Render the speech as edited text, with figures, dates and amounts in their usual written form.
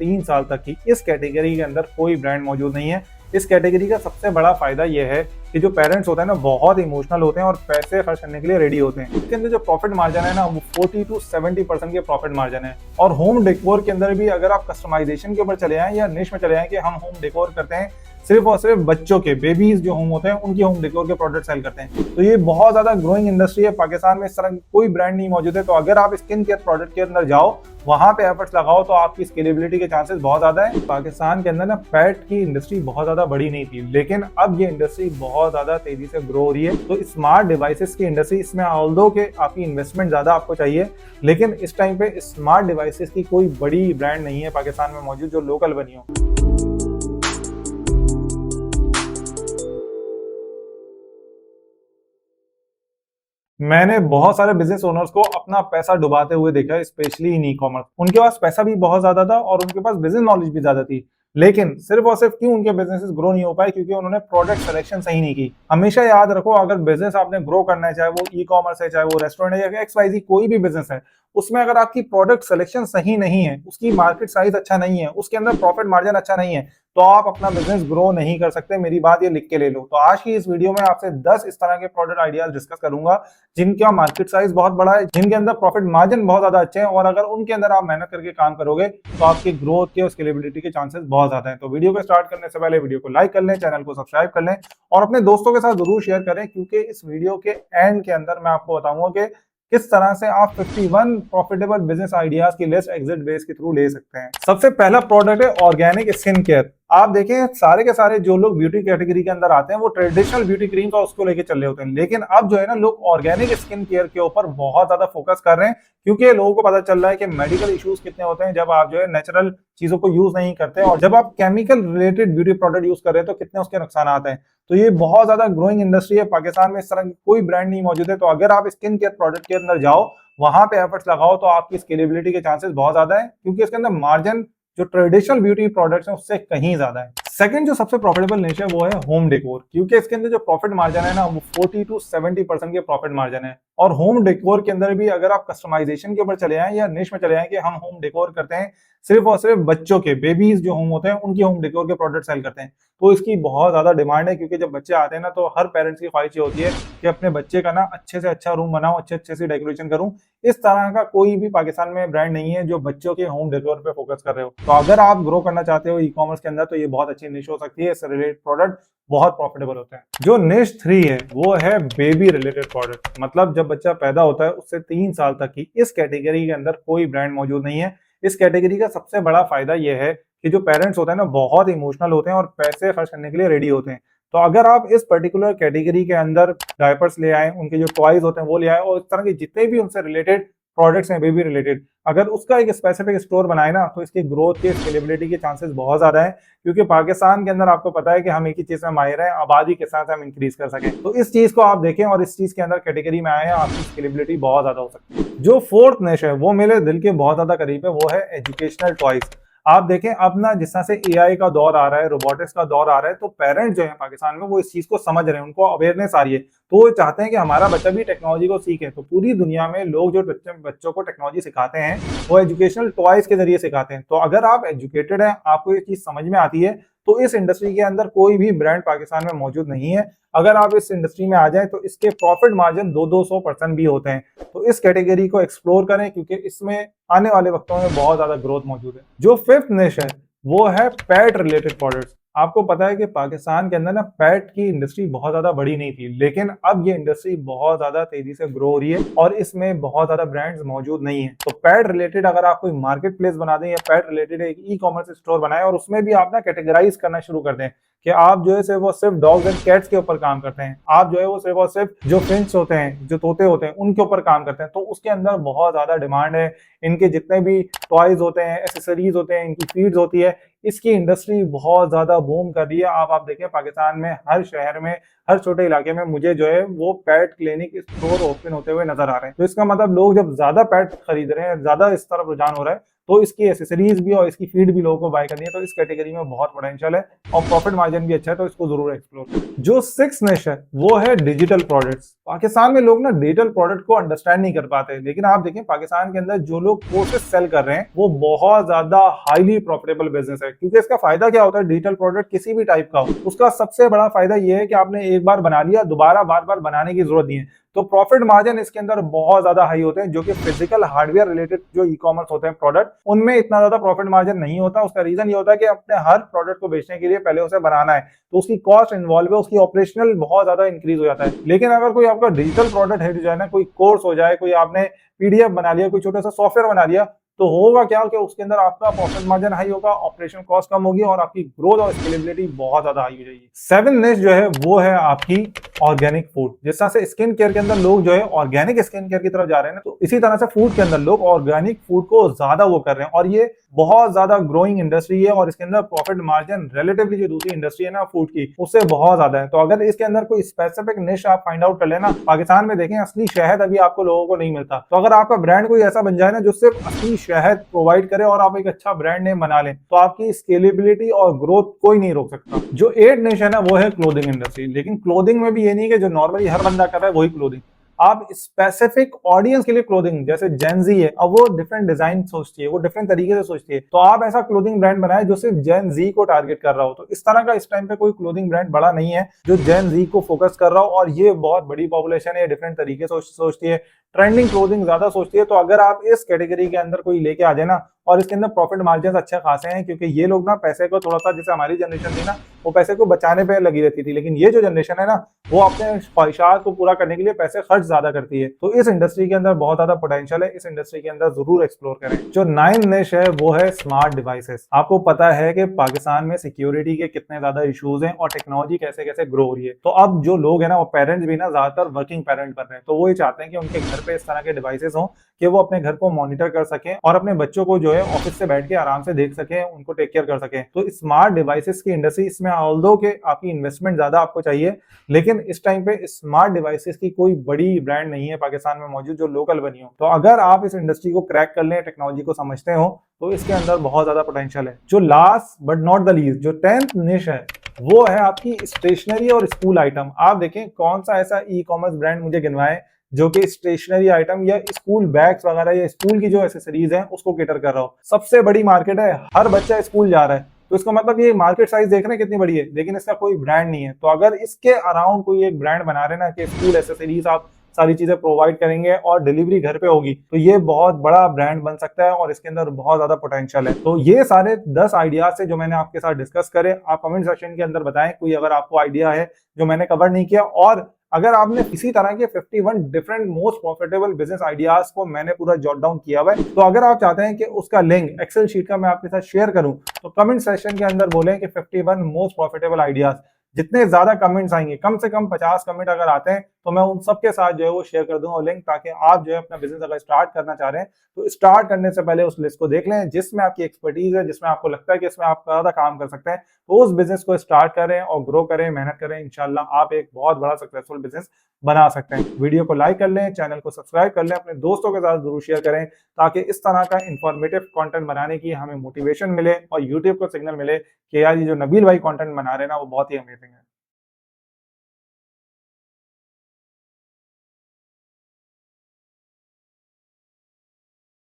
3 साल तक की इस कैटेगरी के अंदर कोई ब्रांड मौजूद नहीं है। इस कैटेगरी का सबसे बड़ा फायदा यह है कि जो पेरेंट्स होते हैं ना, बहुत इमोशनल होते हैं और पैसे खर्च करने के लिए रेडी होते हैं। इसके अंदर जो प्रॉफिट मार्जिन है ना, वो 40 to 70% के प्रॉफिट मार्जिन है। और होम डेकोर के अंदर भी अगर आप कस्टमाइजेशन के ऊपर चले आए या निश में चले आए कि हम होम डेकोर करते हैं सिर्फ और सिर्फ बच्चों के, बेबीज जो होम होते हैं उनकी होम डेकोर के प्रोडक्ट सेल करते हैं, तो ये बहुत ज्यादा ग्रोइंग इंडस्ट्री है। पाकिस्तान में इस तरह कोई ब्रांड नहीं मौजूद है। तो अगर आप स्किन केयर प्रोडक्ट के अंदर जाओ, वहां पे एफर्ट्स लगाओ, तो आपकी स्केलेबिलिटी के चांसेस बहुत ज्यादा है। पाकिस्तान के अंदर ना पेट की इंडस्ट्री बहुत ज्यादा बड़ी नहीं थी, लेकिन अब ये इंडस्ट्री बहुत ज्यादा तेजी से ग्रो हो रही है। तो स्मार्ट डिवाइसेस की इंडस्ट्री, इसमें ऑल्दो के आपकी इन्वेस्टमेंट ज्यादा आपको चाहिए, लेकिन इस टाइम पे स्मार्ट डिवाइसेस की कोई बड़ी ब्रांड नहीं है पाकिस्तान में मौजूद जो लोकल बनी हो। मैंने बहुत सारे बिजनेस ओनर्स को अपना पैसा डुबाते हुए देखा है, स्पेशली इन ई कॉमर्स। उनके पास पैसा भी बहुत ज्यादा था और उनके पास बिजनेस नॉलेज भी ज्यादा थी, लेकिन सिर्फ और सिर्फ क्यों उनके बिजनेसेस ग्रो नहीं हो पाए? क्योंकि उन्होंने प्रोडक्ट सिलेक्शन सही नहीं की। हमेशा याद रखो, अगर बिजनेस आपने ग्रो करना है, चाहे वो ई कॉमर्स है, चाहे वो रेस्टोरेंट है या XYZ कोई भी बिजनेस है, उसमें अगर आपकी प्रोडक्ट सिलेक्शन सही नहीं है, उसकी मार्केट साइज अच्छा नहीं है, उसके अंदर प्रॉफिट मार्जिन अच्छा नहीं है, तो आप अपना बिजनेस ग्रो नहीं कर सकते। मेरी बात ये लिख के ले लो। तो आज की इस वीडियो में आपसे 10 इस तरह के प्रोडक्ट आइडियाज डिस्कस करूंगा जिनका मार्केट साइज बहुत बड़ा है, जिनके अंदर प्रॉफिट मार्जिन बहुत ज्यादा अच्छे हैं, और अगर उनके अंदर आप मेहनत करके काम करोगे तो आपकी ग्रोथ के और स्केलेबिलिटी के चांसेस बहुत ज्यादा हैं। तो वीडियो को स्टार्ट करने से पहले वीडियो को लाइक कर लें, चैनल को सब्सक्राइब कर लें और अपने दोस्तों के साथ जरूर शेयर करें, क्योंकि इस वीडियो के एंड के अंदर मैं आपको बताऊंगा कि किस तरह से आप 51 प्रॉफिटेबल बिजनेस आइडियाज की लिस्ट एग्जिट बेस के थ्रू ले सकते हैं। सबसे पहला प्रोडक्ट है ऑर्गेनिक स्किन केयर। आप देखें, सारे के सारे जो लोग ब्यूटी कैटेगरी के अंदर आते हैं वो ट्रेडिशनल ब्यूटी क्रीम का उसको लेके चल रहे होते हैं, लेकिन अब जो है ना, लोग ऑर्गेनिक स्किन केयर के ऊपर बहुत ज्यादा फोकस कर रहे हैं, क्योंकि लोगों को पता चल रहा है कि मेडिकल इश्यूज कितने होते हैं जब आप जो है नेचुरल चीजों को यूज नहीं करते, और जब आप chemical related beauty product use कर रहे हैं तो कितने उसके नुकसान आते हैं। तो ये बहुत ज्यादा ग्रोइंग इंडस्ट्री है। पाकिस्तान में इस तरह की कोई ब्रांड नहीं मौजूद है। तो अगर आप स्किन केयर प्रोडक्ट के अंदर जाओ, वहां पे एफर्ट्स लगाओ, तो आपकी स्केलेबिलिटी के चांसेस बहुत ज्यादा है, क्योंकि इसके अंदर मार्जिन जो ट्रेडिशनल ब्यूटी प्रोडक्ट्स हैं उससे कहीं ज्यादा है। सेकंड जो सबसे प्रॉफिटेबल निश है वो है होम डेकोर, क्योंकि इसके अंदर जो प्रॉफिट मार्जिन है ना, वो 40 to 70% के प्रॉफिट मार्जिन है। और होम डेकोर के अंदर भी अगर आप कस्टमाइजेशन के ऊपर चले आए या निश में चले आए कि हम होम डेकोर करते हैं सिर्फ और सिर्फ बच्चों के, बेबीज जो होम होते हैं उनकी होम डेकोर के प्रोडक्ट सेल करते हैं, तो इसकी बहुत ज्यादा डिमांड है। क्योंकि जब बच्चे आते हैं ना, तो हर पेरेंट्स की ख्वाहिश ये होती है कि अपने बच्चे का ना अच्छे से अच्छा रूम बनाऊं, अच्छे अच्छे से डेकोरेशन करूं। इस तरह का कोई भी पाकिस्तान में ब्रांड नहीं है जो बच्चों के होम डेकोर पे फोकस कर रहे हो। तो अगर आप ग्रो करना चाहते हो ई कॉमर्स के अंदर, तो ये बहुत अच्छी निश हो सकती है। इससे रिलेटेड प्रोडक्ट बहुत प्रॉफिटेबल होते हैं। जो निश 3 है वो है बेबी रिलेटेड प्रोडक्ट। मतलब जब बच्चा पैदा होता है उससे 3 साल तक की इस कैटेगरी के अंदर कोई ब्रांड मौजूद नहीं है। इस कैटेगरी का सबसे बड़ा फायदा यह है कि जो पेरेंट्स होते हैं ना, बहुत इमोशनल होते हैं और पैसे खर्च करने के लिए रेडी होते हैं। तो अगर आप इस पर्टिकुलर कैटेगरी के अंदर डायपर्स ले आए, उनके जो टॉयज होते हैं वो ले आए, और इस तरह के जितने भी उनसे रिलेटेड प्रोडक्ट्स हैं बेबी रिलेटेड, अगर उसका एक स्पेसिफिक स्टोर बनाए ना, तो इसकी ग्रोथ के स्केलेबिलिटी के चांसेस बहुत ज्यादा है। क्योंकि पाकिस्तान के अंदर आपको पता है कि हम एक ही चीज में माहिर हैं, आबादी के साथ हम इंक्रीज कर सकें। तो इस चीज को आप देखें और इस चीज के अंदर कैटेगरी में आए हैं, आपकी स्केलेबिलिटी बहुत ज्यादा हो सकती है। जो फोर्थ निश है वो मेरे दिल के बहुत ज्यादा करीब है, वो है एजुकेशनल टॉयज। आप देखें, अब ना जिस तरह से AI का दौर आ रहा है, रोबोटिक्स का दौर आ रहा है, तो पेरेंट्स जो है पाकिस्तान में वो इस चीज को समझ रहे हैं, उनको अवेयरनेस आ रही है, तो वो चाहते हैं कि हमारा बच्चा भी टेक्नोलॉजी को सीखे। तो पूरी दुनिया में लोग जो बच्चों को टेक्नोलॉजी सिखाते हैं वो एजुकेशनल टॉयज के जरिए सिखाते हैं। तो अगर आप एजुकेटेड हैं, आपको ये चीज समझ में आती है, तो इस इंडस्ट्री के अंदर कोई भी ब्रांड पाकिस्तान में मौजूद नहीं है। अगर आप इस इंडस्ट्री में आ जाएं तो इसके प्रॉफिट मार्जिन 200% भी होते हैं। तो इस कैटेगरी को एक्सप्लोर करें, क्योंकि इसमें आने वाले वक्तों में बहुत ज्यादा ग्रोथ मौजूद है। जो फिफ्थ निश है वो है पेट रिलेटेड प्रोडक्ट्स। आपको पता है कि पाकिस्तान के अंदर ना पेट की इंडस्ट्री बहुत ज्यादा बड़ी नहीं थी, लेकिन अब ये इंडस्ट्री बहुत ज्यादा तेजी से ग्रो हो रही है और इसमें बहुत ज्यादा ब्रांड्स मौजूद नहीं है। तो पेट रिलेटेड अगर आप कोई मार्केट प्लेस बना दें या पेट रिलेटेड एक ई कॉमर्स स्टोर बनाए और उसमें भी आप ना कैटेगराइज करना शुरू कर दें कि आप जो है सिर्फ डॉग्स एंड कैट्स के ऊपर काम करते हैं, आप जो है वो सिर्फ और सिर्फ जो फिंच होते हैं, जो तोते होते हैं, उनके ऊपर काम करते हैं, तो उसके अंदर बहुत ज्यादा डिमांड है। इनके जितने भी टॉयज होते हैं, एसेसरीज होते हैं, इनकी फीड्स होती है, इसकी इंडस्ट्री बहुत ज्यादा बूम कर रही है। आप देखें, पाकिस्तान में हर शहर में, हर छोटे इलाके में मुझे जो है वो पेट क्लिनिक स्टोर ओपन होते हुए नजर आ रहे हैं। तो इसका मतलब लोग जब ज्यादा पेट खरीद रहे हैं, ज्यादा इस तरफ रुझान हो रहा है, तो इसकी एसेसरीज भी और इसकी फीड भी लोगों को बाय करनी है, तो इस कैटेगरी में बहुत पोटेंशियल है और प्रॉफिट मार्जिन भी अच्छा है, तो इसको जरूर एक्सप्लोर करें। जो सिक्स निश है वो है डिजिटल प्रोडक्ट्स। पाकिस्तान में लोग ना डिजिटल प्रोडक्ट को अंडरस्टैंड नहीं कर पाते, लेकिन आप देखें पाकिस्तान के अंदर जो लोग कोर्सेज सेल कर रहे हैं वो बहुत ज्यादा हाईली प्रॉफिटेबल बिजनेस है। क्योंकि इसका फायदा क्या होता है, डिजिटल प्रोडक्ट किसी भी टाइप का हो, उसका सबसे बड़ा फायदा ये है कि आपने एक बार बना लिया, दोबारा बार बार बनाने की जरूरत नहीं है। तो प्रॉफिट मार्जिन इसके अंदर बहुत ज्यादा हाई होते हैं, जो कि फिजिकल हार्डवेयर रिलेटेड जो ई कॉमर्स होते हैं प्रोडक्ट, उनमें इतना ज्यादा प्रॉफिट मार्जिन नहीं होता। उसका रीजन ये होता है कि अपने हर प्रोडक्ट को बेचने के लिए पहले उसे बनाना है, तो उसकी कॉस्ट इन्वॉल्व है, उसकी ऑपरेशनल बहुत ज्यादा इंक्रीज हो जाता है। लेकिन अगर कोई आपका डिजिटल प्रोडक्ट है, जो है ना, कोई कोर्स हो जाए, कोई आपने पीडीएफ बना लिया, कोई छोटा सा सॉफ्टवेयर बना लिया, तो होगा क्या कि उसके अंदर आपका प्रॉफिट मार्जिन हाई होगा, ऑपरेशन कॉस्ट कम होगी और आपकी ग्रोथ और स्केलेबिलिटी बहुत ज्यादा हाई हो जाएगी। सेवन निश जो है वो है आपकी ऑर्गेनिक फूड। जिस तरह से स्किन केयर के अंदर लोग जो है ऑर्गेनिक स्किन केयर की तरफ जा रहे हैं ना, तो इसी तरह से फूड के अंदर लोग ऑर्गेनिक फूड को ज्यादा वो कर रहे हैं, और ये बहुत ज्यादा ग्रोइंग इंडस्ट्री है और इसके अंदर प्रॉफिट मार्जिन रिलेटिवली जो दूसरी इंडस्ट्री है ना फूड की, उससे बहुत ज्यादा है। तो अगर इसके अंदर कोई स्पेसिफिक निश आप फाइंड आउट कर लेना, पाकिस्तान में देखें असली शहद अभी आपको लोगों को नहीं मिलता, तो अगर आपका ब्रांड कोई ऐसा बन जाए ना जो सिर्फ असली शहद प्रोवाइड करे और आप एक अच्छा ब्रांड नेम बना लें, तो आपकी स्केलेबिलिटी और ग्रोथ कोई नहीं रोक सकता। जो एट निश है ना वो है क्लोथिंग इंडस्ट्री। लेकिन क्लोथिंग में भी ये नहीं कि जो नॉर्मली हर बंदा कर रहा है वही क्लोथिंग, आप स्पेसिफिक ऑडियंस के लिए क्लोथिंग, जैसे जेनजी है, अब वो डिफरेंट डिजाइन सोचती है, वो डिफरेंट तरीके से सोचती है, तो आप ऐसा क्लोथिंग ब्रांड बनाए जो सिर्फ जेन जी को टारगेट कर रहा हो। तो इस तरह का इस टाइम पे कोई क्लोथिंग ब्रांड बड़ा नहीं है जो जेन जी को फोकस कर रहा हो, और ये बहुत बड़ी पॉपुलेशन है, डिफरेंट तरीके से सोचती है, ट्रेंडिंग क्लोथिंग ज्यादा सोचती है। तो अगर आप इस कैटेगरी के अंदर कोई लेके आ जाए ना, और इसके अंदर प्रॉफिट मार्जिन अच्छे खासे हैं, क्योंकि ये लोग ना पैसे को थोड़ा सा, जैसे हमारी जनरेशन थी ना, वो पैसे को बचाने पे लगी रहती थी, लेकिन ये जो जनरेशन है ना, वो अपने ख्वाहिशात को पूरा करने के लिए पैसे खर्च ज्यादा करती है। तो इस इंडस्ट्री के अंदर बहुत ज्यादा पोटेंशियल है, इस इंडस्ट्री के अंदर जरूर एक्सप्लोर करें। जो नाइन निश है वो है स्मार्ट डिवाइसेस। आपको पता है कि पाकिस्तान में सिक्योरिटी के कितने ज्यादा इश्यूज हैं और टेक्नोलॉजी कैसे कैसे ग्रो हो रही है। तो अब जो लोग हैं ना, वो पेरेंट्स भी ना ज्यादातर वर्किंग पेरेंट बन रहे हैं, तो वो ये चाहते हैं कि उनके घर पे इस तरह के डिवाइसेस हों कि वो अपने घर को मॉनिटर कर सकें और अपने बच्चों को जो है ऑफिस से बैठ के आराम से देख सकें, उनको टेक केयर कर सकें। तो स्मार्ट डिवाइसेस की इंडस्ट्री, इसमें ऑल्दो के आपकी इन्वेस्टमेंट ज्यादा आपको चाहिए, लेकिन इस टाइम पे स्मार्ट डिवाइसेस की कोई बड़ी ब्रांड नहीं है पाकिस्तान में मौजूद जो लोकल बनी हो। तो अगर आप इस इंडस्ट्री को क्रैक कर लें, टेक्नोलॉजी को समझते हो, तो इसके अंदर बहुत ज्यादा पोटेंशियल है। जो last but not the least, जो 10th निश है, वो है आपकी स्टेशनरी और स्कूल आइटम। आप देखें कौन सा ऐसा ई कॉमर्स ब्रांड मुझे गिनवाए जो कि स्टेशनरी आइटम या स्कूल बैग्स वगैरह या स्कूल की जो एसेसरीज हैं उसको केटर कर रहा हो। सबसे बड़ी मार्केट है, हर बच्चा स्कूल जा रहा है, तो इसका मतलब ये मार्केट साइज देख रहे हैं कितनी बड़ी है, लेकिन इसका कोई ब्रांड नहीं है। तो अगर इसके अराउंड कोई एक ब्रांड बना रहे ना कि स्कूल एसेसरीज आप सारी चीजें प्रोवाइड करेंगे और डिलीवरी घर पे होगी, तो ये बहुत बड़ा ब्रांड बन सकता है और इसके अंदर बहुत ज्यादा पोटेंशियल है। तो ये सारे 10 आइडियाज से जो मैंने आपके साथ डिस्कस करे, आप कमेंट सेक्शन के अंदर बताएं कोई अगर आपको आइडिया है जो मैंने कवर नहीं किया, और अगर आपने इसी तरह के 51 different most profitable business ideas को मैंने पूरा जॉट डाउन किया हुआ है, तो अगर आप चाहते हैं कि उसका लिंक एक्सेल शीट का मैं आपके साथ शेयर करूं, तो कमेंट सेक्शन के अंदर बोलें कि 51 मोस्ट प्रॉफिटेबल आइडियाज। जितने ज्यादा कमेंट्स आएंगे, कम से कम 50 कमेंट अगर आते हैं, तो मैं उन सबके साथ जो है वो शेयर कर दूंगा लिंक, ताकि आप जो है अपना बिजनेस अगर स्टार्ट करना चाह रहे हैं, तो स्टार्ट करने से पहले उस लिस्ट को देख लें जिसमें आपकी एक्सपर्टीज है, जिसमें आपको लगता है कि इसमें आप ज्यादा काम कर सकते हैं, तो उस बिजनेस को स्टार्ट करें और ग्रो करें, मेहनत करें। इंशाल्लाह आप एक बहुत बड़ा सक्सेसफुल बिजनेस बना सकते हैं। वीडियो को लाइक कर लें, चैनल को सब्सक्राइब कर लें, अपने दोस्तों के साथ जरूर शेयर करें, ताकि इस तरह का इंफॉर्मेटिव कंटेंट बनाने की हमें मोटिवेशन मिले और यूट्यूब को सिग्नल मिले कि यार ये जो नबील भाई कंटेंट बना रहे हैं ना, वो बहुत ही अमेजिंग है।